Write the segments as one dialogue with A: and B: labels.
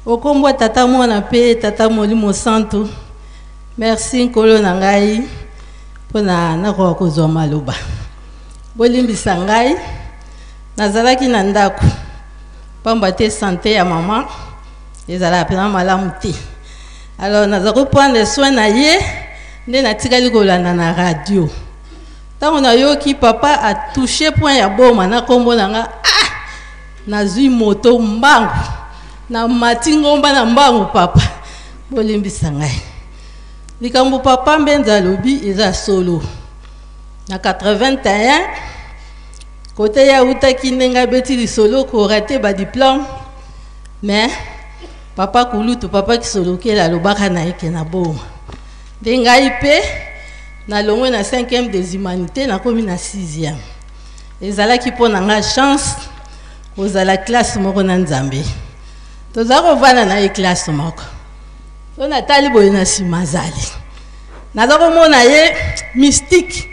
A: Okombo tata mwana pe tata Molimo Santo. Merci nkolo na ngai pona nako kozwa maloba. Bolimbisa ngai nazalaki na ndako. Pamba te santé ya maman ezala pena malamu te. Alors nazako prendre soin na ye nde natikali kolanda na radio. Tango na yoki papa a touché point ya boma na kombo na nga nazui moto mbangu na matingomba na mbangu papa bolimbisa ngai likambo papa mbenza lobi eza solo na 81 côté ya utaki ndenga beti li solo ko raté ba diplôme mais papa kulutu papa ki solo ke la lobaka na eke na boma ndenga ipe na longwe na 5e des humanités na komi na 6e ezala ki pona nga chance ozala classe moko na Nzambe tozako vana na classe moko so na tali boye na simazali nazako mona ye mystique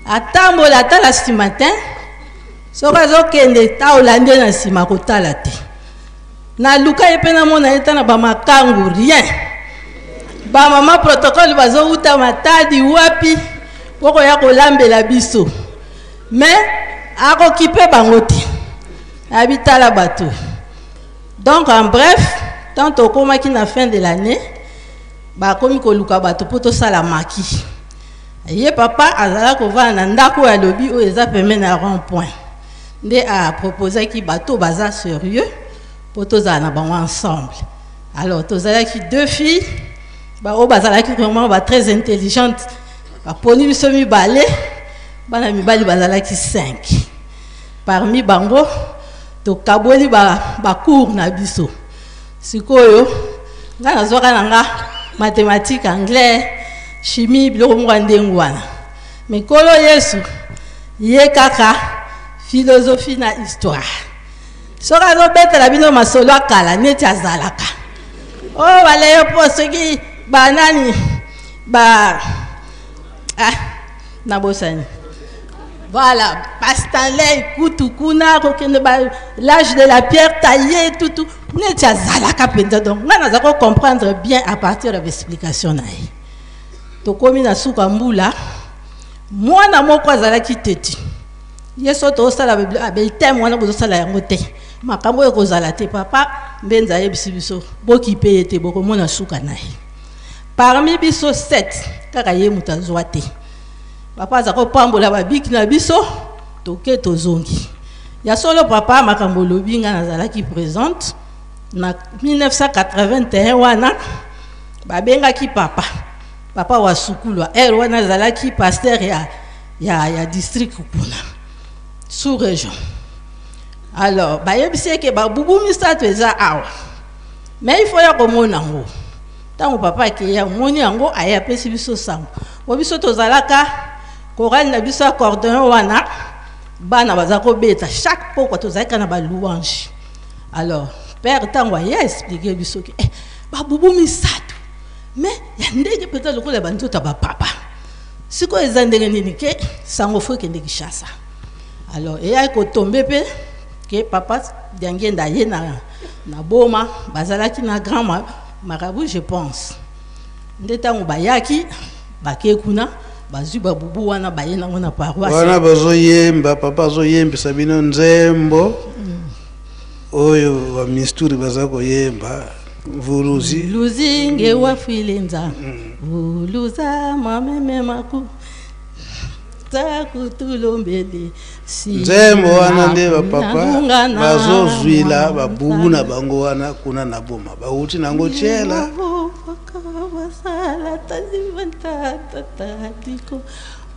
A: atambola tala ce matin soka zo kende ta olande na sima kotala te na luka ye pena mona ye tana ba makangu rien ba mama protocole bazo uta matadi wapi poko ya kolambela biso mais ako kipe bango te habitala bateau. Donc en bref, tant au coma qui na fin de l'année, ba komi ko luka bateau poto sala maki. Ye papa azala ko va na ndako ya lobi o eza peme na rond point. Nde a proposé ki bateau baza sérieux poto za na bango ensemble. Alors tozala ki deux filles, ba o bazala ki vraiment ba très intelligente. Ba poni biso mi balé, bana mi bali bazala ki 5. Parmi bango to kaboli ba cours na biso sikoyo nga nazoka nanga mathématiques anglais chimie biloko mwande ngwana mikolo Yesu ye kaka philosophie na histoire soka zo betela bino masolo akala neti azalaka oh baleyo po soki banani ba na bosani. Voilà, Pastanley, Koutoukuna, l'âge de la pierre taillée, tout. Donc, nous allons comprendre bien à partir de l'explication. Donc, comme nous avons dit, moi, je suis dit, je suis parmi les 7, papa zako pambola ba bik na biso toke tozongi ya solo papa makambo lobinga nazala ki présente na 1981 wana babenga ki papa wa sukulu wana nazala ki pasteur ya district kuna sous région. Alors ba yebise ke ba bubu misato eza awa mais il faut ya komona ngo tango papa ke ya moni yango aya pesi biso sango biso tozalaka Coral na biso accordéon wana bana bazako beta chaque fois to zaka na ba louange. Alors père tango ya expliquer biso ke ba bubu misato mais ya ndenge peut-être lokola bantu ta ba papa siko ezandenge nini ke sango fo ke ndeki chasa. Alors ya ko tomber pe ke papa diangenda ye na boma bazalaki na grand marabout je pense ndetango bayaki bakekuna bazu babubu wana bayena ngona paroisse wana bazoyemba papa zoyemba sabino nzembo oyo wa misturi bazako yemba vuluzi luzinge wafilenza vuluza mameme maku takutulombele nzembo wana nde papa bazozwila babubu na bango wana kuna na boma bauti nango chela wasala tazivanta tatiko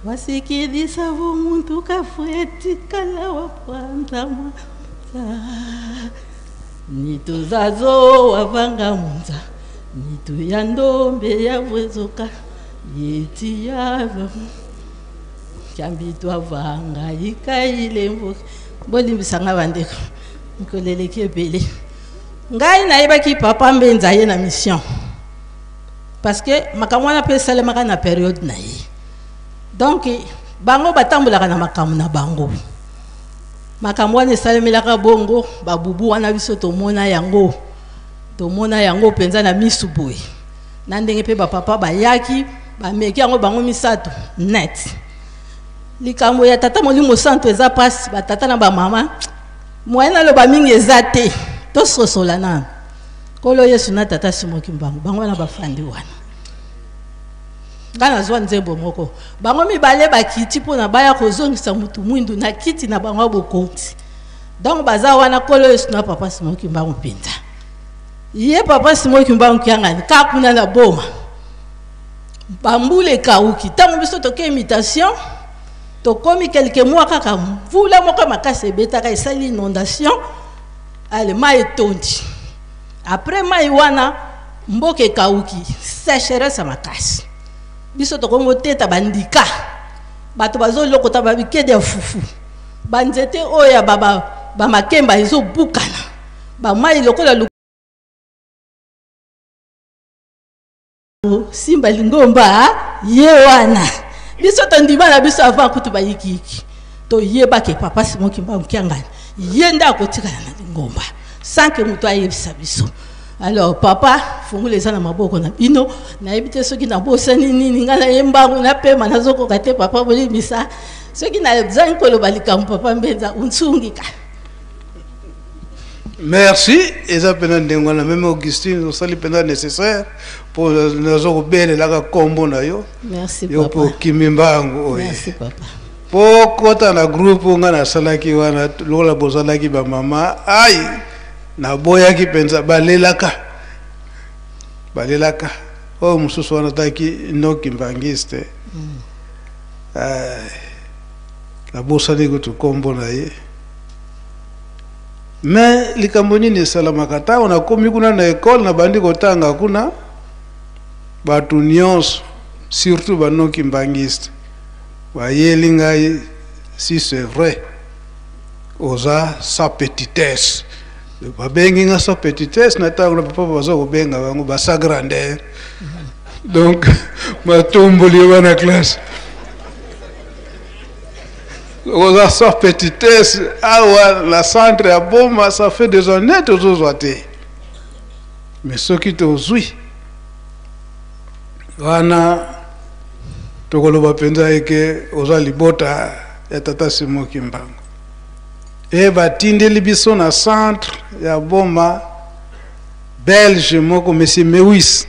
A: wasikidisa vumuntu kafweti kala wapanda nituzazo wavanga munza nitu ya ndombe ya wezoka yeti yava kyambitwa vanga ikaile mbo bolimbisanga bandeko nkoleleke bele ngai naibaki papa mbenza ye na mission. Parce que makamwana pe salemaka na période na ye. Donc bango batambolaka na makamu na bango. Makamwana salemelaka bongo babubu wana biso to mona yango. tomona yango penza na misu boye na ndenge pe papa bayaki bameki yango bango misato net likambo ya tata Molimo Santu eza pasi batata na bamama moyen naloba mingi eza te tososola nanu kolo Yesu na tata Simoki Mbangu bango na bafandi wana ngana zwa nzembo moko bango mibale bakiti mpona baya kozongisa mutu mwindu na kiti na bango bokonti donc baza wana kolo Yesu na papa Simoki Mbangu mpenza ye papa Simoki Mbangu kiangani kakuna na boma bambule kauki tango biso toke imitation tokomi quelques mois kaka mvula moko makasi ebetaka esali inondation ale mai etondi après mai wana mboke kauki sécheresse makasi biso tokongo teta bandika bato bazolokota babikede ya fufu banzete oya ba makemba ezobukana ba mai lokola simba lingomba ye wana biso tondima na biso avant kutu bayikiki to yeba ke papa Simoki Mbangu kiangani yenda kotikana na lingomba sans que mutu ayebisa biso. Alors papa fungula eza na maboko na bino na yebite soki na bosani nini ngana yembangu na pema nazoko kate papa bolimisa soki na zan koloba likambo papa mbenza unsungika.
B: Merci. Eza pena ndengwana même Augustine osali pena nécessaire pour nazoko bele la kombo na yo.
A: Merci
B: yo
A: papa.
B: Yo po kimimbangu oye.
A: Merci papa.
B: Po kota na groupe ngana salaki wana lola bozalaki ba mama ai na boya ki penza balelaka o mususu wana taki noki mbangiste na bosa ni kutu kombo na ye mais likambo nini salamaka ta ona komi kuna na école na bandi kotanga kuna batu nyonso surtout banoki mbangiste bayeli ngai si c'est vrai oza sa petitesse babengi nga sa petitesse na tango na papa baza kobenga bango basa grandeur donc matomboli wana classe oza sa petitesse awa la centre ya boma ça fait des années tozozwa te mais soki tozwi wana tokoloba penza eke oza libota ya tata Simoki Mbangu e batindeli biso na centre ya boma belge moko monsieur Mewis.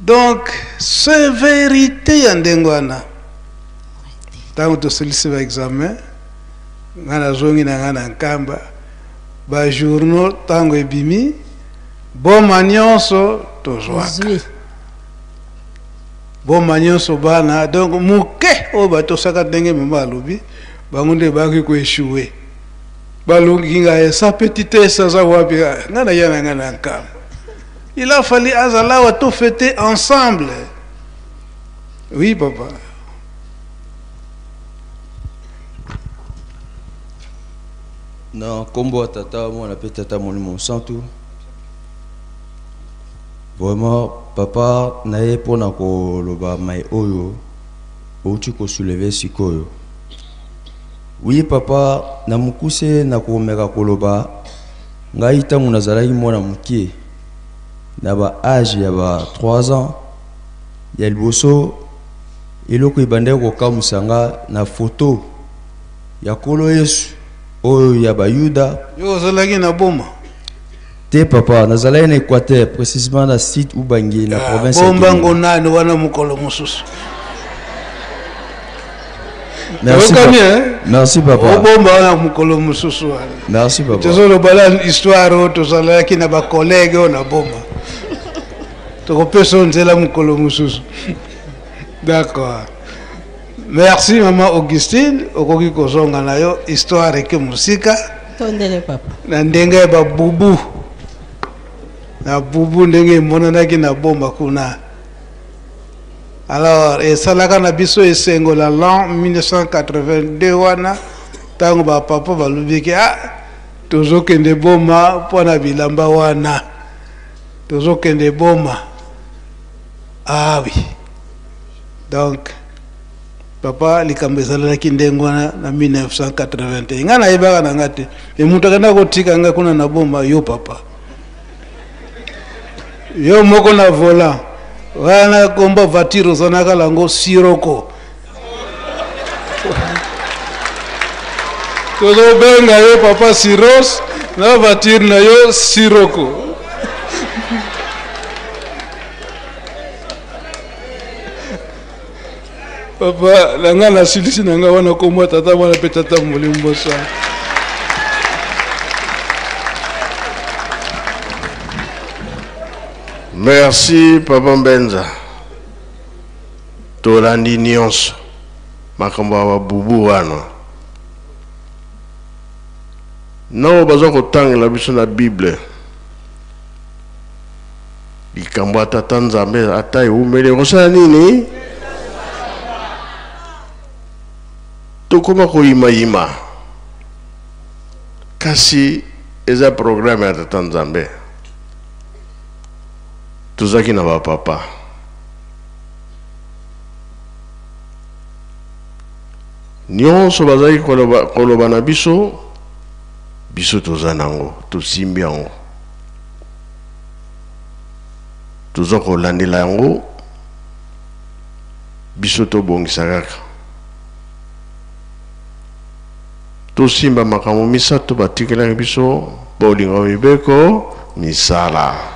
B: Donc c'est vérité ya ndengwana tango tosilisi ba examen ngana zongi na ngana nkamba ba journaux tango ebimi boma nyonso tozwaka boma nyonso bana donc muke o bato saka ndenge mama alobi bangunde baki ko échouer balongi nga sa petitesse za wapi ngana yana ngana nkamba. Il a fallu azala tout fêter ensemble. Oui papa.
C: Na kombo tata mo na tata Molimo Santu. Vraiment papa na ye pona ko loba mai oyo outi ko soulever sikoyo. Oui papa na mukuse na ko meka ko loba ngai tangu nazalaki mwana mukie na ba âge ya ba 3 ans ya liboso eloko ibande ko kamusanga na photo ya kolo Yesu oyo ya bayuda
B: yo zalaki na boma
C: te papa nazalaki na Équateur précisément na site Ubangi na province ya
B: bomba ngonani wana mukolo mususu.
C: Merci papa. Merci papa.
B: Bomba wana mukolo mususu wana.
C: Merci papa.
B: Tezolo bala histoire to zalaki na ba collègue na boma toko peso nzela mukolo mususu. D'accord. Merci maman Augustine okoki kozonga na yo histoire ke musika
A: Tondele papa.
B: na ndenge ba bubu na bubu ndenge monanaki na bomba kuna. Alors et salaka na biso esengo la l'an 1982 wana tango ba papa balubiki tozo kende boma pona bilamba wana tozo kende boma oui. Donc papa likambo ezalaki ndenge wana na 1981 nga nayebaka na nga te me moto akenda kotika nga kuna na bomba yo papa yo moko na vola wana komba voiture ozanaka lango siroko tozobenga yo papa siros na voiture na yo siroko papa nanga na silisi nanga wana komwa tata wana pe tata molimbo sana.
D: Merci Papa Mbenza. Tolandi nyonso makambo wa bubu wana. No bazo kotangela biso na Bible. Likambo atata Nzambe atai umele kosala nini? Tokoma koyima kasi eza programme ya tata Nzambe tuzaki na ba papa nyonso bazaki koloba na biso toza nango tosimbi yango toza kolandela yango biso tobongisa kaka tosimba makambo misato batikelaki biso bolingo mibeko misala.